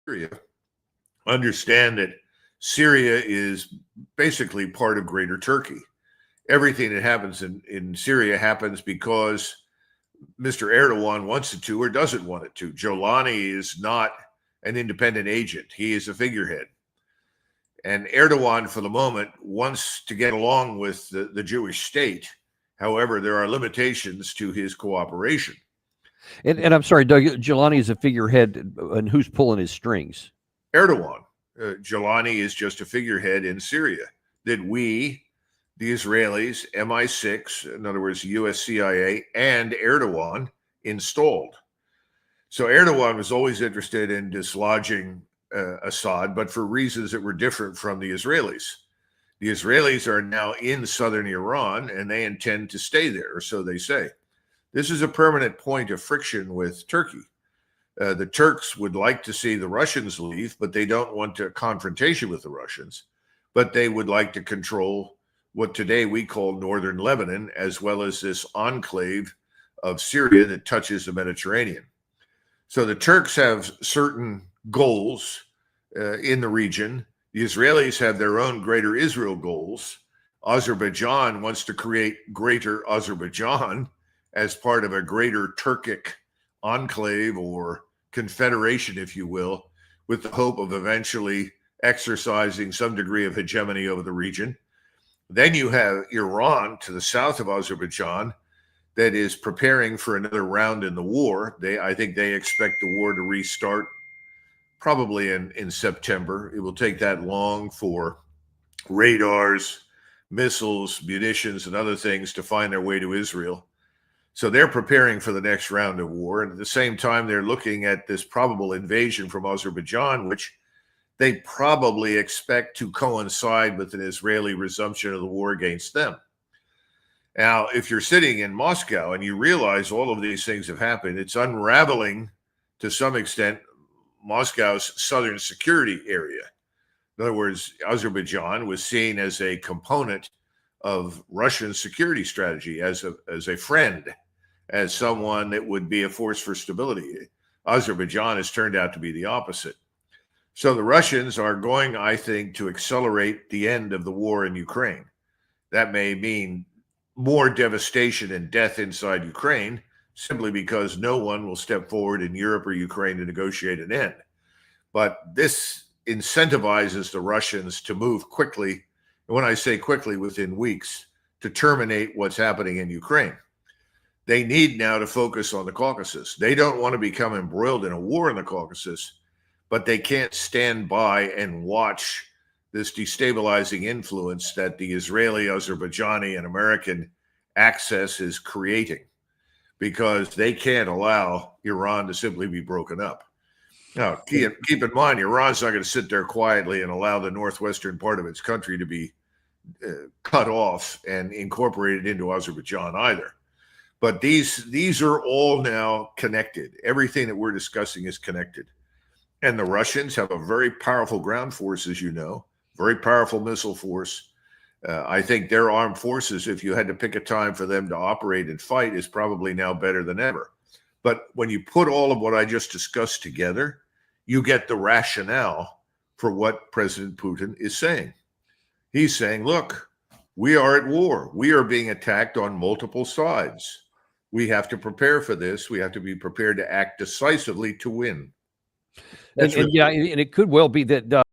Syria understand that Syria is basically part of Greater Turkey. Everything that happens in Syria happens because Mr. Erdogan wants it to or doesn't want it to. Jolani is not an independent agent. He is a figurehead. And Erdogan, for the moment, wants to get along with the Jewish state. However, there are limitations to his cooperation. And I'm sorry, Doug, Jelani is a figurehead, and who's pulling his strings? Erdogan. Jelani is just a figurehead in Syria that we, the Israelis, MI6, in other words, US CIA, and Erdogan installed. So Erdogan was always interested in dislodging Assad, but for reasons that were different from the Israelis. The Israelis are now in southern Iran, and they intend to stay there, or so they say. This is a permanent point of friction with Turkey. The Turks would like to see the Russians leave, but they don't want a confrontation with the Russians. But they would like to control what today we call northern Lebanon, as well as this enclave of Syria that touches the Mediterranean. So the Turks have certain goals in the region. The Israelis have their own greater Israel goals. Azerbaijan wants to create greater Azerbaijan as part of a greater Turkic enclave or confederation, if you will, with the hope of eventually exercising some degree of hegemony over the region. Then you have Iran to the south of Azerbaijan that is preparing for another round in the war. I think they expect the war to restart probably in September. It will take that long for radars, missiles, munitions, and other things to find their way to Israel. So they're preparing for the next round of war. And at the same time, they're looking at this probable invasion from Azerbaijan, which they probably expect to coincide with an Israeli resumption of the war against them. Now, if you're sitting in Moscow and you realize all of these things have happened, it's unraveling to some extent Moscow's southern security area. In other words, Azerbaijan was seen as a component of Russian security strategy, as a friend, as someone that would be a force for stability. Azerbaijan has turned out to be the opposite. So the Russians are going, I think, to accelerate the end of the war in Ukraine. That may mean more devastation and death inside Ukraine, simply because no one will step forward in Europe or Ukraine to negotiate an end. But this incentivizes the Russians to move quickly, and when I say quickly, within weeks, to terminate what's happening in Ukraine. They need now to focus on the Caucasus. They don't want to become embroiled in a war in the Caucasus, but they can't stand by and watch this destabilizing influence that the Israeli, Azerbaijani, and American axis is creating, because they can't allow Iran to simply be broken up. Now, keep in mind, Iran's not going to sit there quietly and allow the northwestern part of its country to be cut off and incorporated into Azerbaijan either. But these are all now connected. Everything that we're discussing is connected. And the Russians have a very powerful ground force, as you know, very powerful missile force. I think their armed forces, if you had to pick a time for them to operate and fight, is probably now better than ever. But when you put all of what I just discussed together, you get the rationale for what President Putin is saying. He's saying, look, we are at war. We are being attacked on multiple sides. We have to prepare for this. We have to be prepared to act decisively to win. And it could well be that